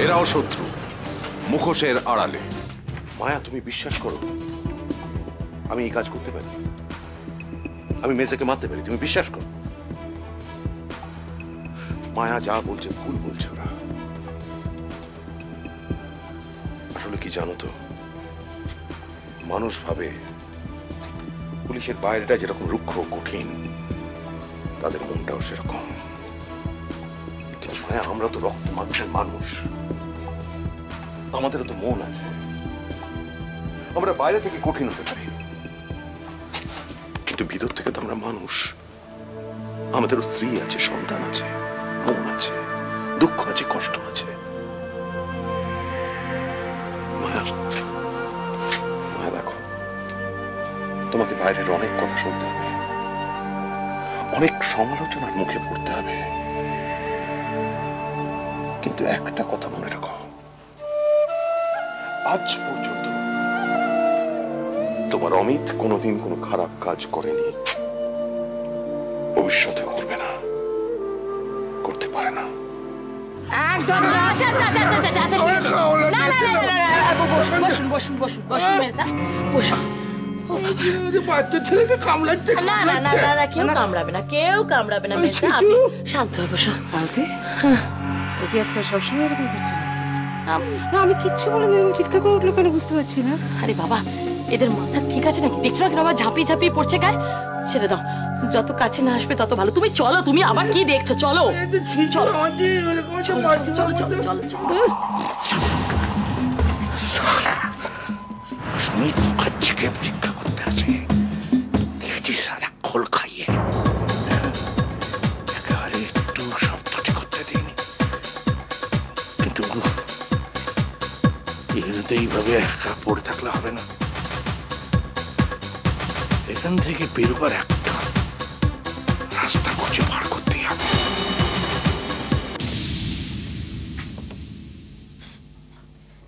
এরাও শত্রু, মুখোশের আড়ালে। মায়া, তুমি বিশ্বাস করো আমি এই কাজ করতে পারি, আমি মেজেকে মারতে পারি, তুমি বিশ্বাস করো। মায়া যা বলছে ভুল বলছে ওরা। আসলে কি জানো তো, মানুষ ভাবে পুলিশের বাইরেটা যেরকম রুক্ষ কঠিন, তাদের মনটাও সেরকম। কিন্তু মায়া, আমরা তো রক্ত মাংসের মানুষ, আমাদেরও তো মন আছে। আমরা বাইরে থেকে কঠিন হতে পারি, কিন্তু ভিতর থেকে তো আমরা মানুষ। আমাদেরও স্ত্রী আছে, সন্তান আছে, মন আছে, দুঃখ আছে, কষ্ট আছে। মায়া, দেখো, তোমাকে বাইরের অনেক কথা শুনতে হবে, অনেক সমালোচনার মুখে পড়তে হবে, কিন্তু একটা কথা মনে রাখো, আজ পর্যন্ত তোমার অমিত কোনোদিন কোনো খারাপ কাজ করেনি, ভবিষ্যতেও করবে না, করতে পারে না। একদম আচ্ছা আচ্ছা আচ্ছা আচ্ছা আচ্ছা না না না বসুন বসুন বসুন বসুন মেজদা বসুন। বাচ্চা ছেলেকে কামড়াচ্ছে। না না না না কেউ কামড়াবে না, কেউ কামড়াবে না মেজদা, আপনি শান্ত হয়ে বসুন। আলতি, ও কি আজকাল সবসময় এরকম করছে নাকি? না, আমি কিচ্ছু বলিনি, আমি চিৎকার করে উঠলো কেন বুঝতে পারছি না। আরে বাবা, এদের মাথা ঠিক আছে নাকি? দেখছো না কেন আবার ঝাঁপিয়ে ঝাঁপিয়ে পড়ছে গায়ে? ছেড়ে দাও, যত কাছে না আসবে তত ভালো। তুমি চলো, তুমি আবার কি দেখছো? চলো চলো চলো চলো চলো চলো। সুমিত মুখার্জিকে পরীক্ষা করতে আছে, দেখেছি সারা খোল খাইয়ে, একেবারে একটু শব্দটি করতে দিন। কিন্তু এইভাবে একা পড়ে থাকলে হবে না, এখান থেকে বেরোবার একটা রাস্তা খুঁজে বার করতেই হবে।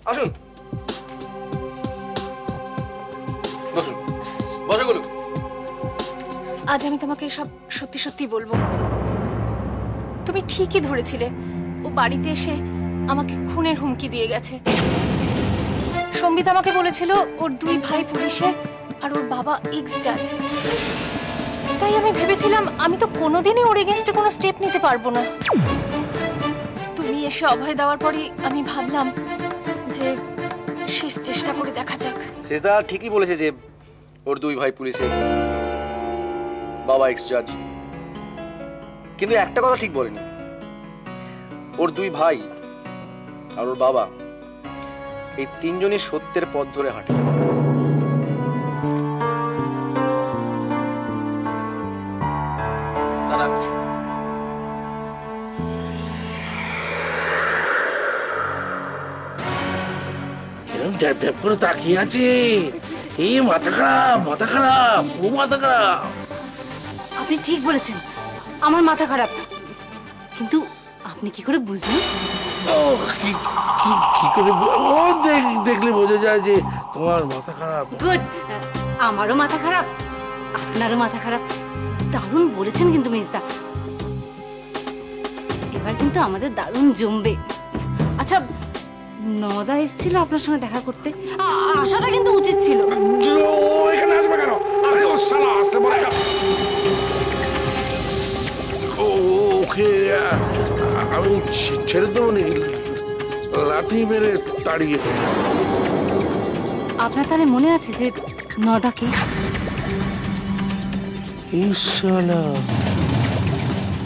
আসুন, বসুন, বসে বলুন। আজ আমি তোমাকে সব সত্যি সত্যি বলবো। তুমি ঠিকই ধরেছিলে, ও বাড়িতে এসে আমাকে খুনের হুমকি দিয়ে গেছে। সম্বিত আমাকে বলেছিল ওর দুই ভাই পুলিশে আর ওর বাবা এক্স জাজ। তাই আমি ভেবেছিলাম আমি তো কোনোদিনই ওর এগেইনস্টে কোনো স্টেপ নিতে পারবো না। তুমি এসে অভয় দেওয়ার পরই আমি ভাবলাম যে শেষ চেষ্টা করে দেখা যাক। শেষদা ঠিকই বলেছে যে ওর দুই ভাই পুলিশে, বাবা এক্স জাজ। কিন্তু একটা কথা ঠিক বলেনি, ওর দুই ভাই আর ওর বাবা এই তিনজনই সত্যের পথ ধরে হাঁটে। তাকিয়ে আছে, এই মাথা খারাপ, মাথা খারাপ, ও মাথা খারাপ। আপনি ঠিক বলেছেন, আমার মাথা খারাপ, কিন্তু আপনি কি করে বুঝলেন? ও কি করে ও দেখলে বোঝা যায় যে তোমার মাথা খারাপ। গুড, আমারও মাথা খারাপ, আপনারও মাথা খারাপ। দারুণ বলেছেন কিন্তু মেজদা, এবার কিন্তু আমাদের দারুণ জমবে। আচ্ছা, নদা এসেছিল আপনার সঙ্গে দেখা করতে, আসাটা কিন্তু উচিত ছিল। এখানে আসবে কেন? আরে ও শালা আসতে পারে। ওকে আমি ছেড়ে দেবো নি, লাঠি মেরে তাড়িয়ে। আপনার তাহলে মনে আছে যে নদাকে?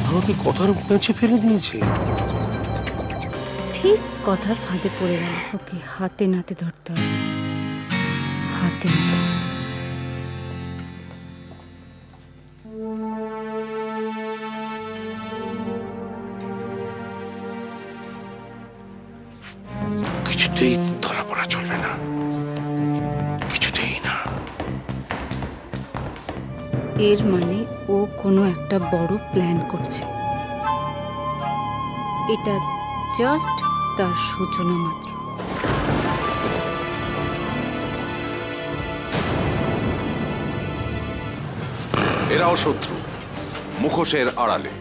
আমাকে কথার পেঁচে ফেলে দিয়েছে। ঠিক কথার ফাঁদে পড়ে গেল। ওকে হাতে নাতে ধরতে হবে, হাতে নাতে। কিছুতেই ধরা পড়া চলবে না, কিছুতেই না। এর মানে ও কোনো একটা বড় প্ল্যান করছে। এটা জাস্ট তার সূচনা মাত্র। এরাও শত্রু, মুখোশের আড়ালে।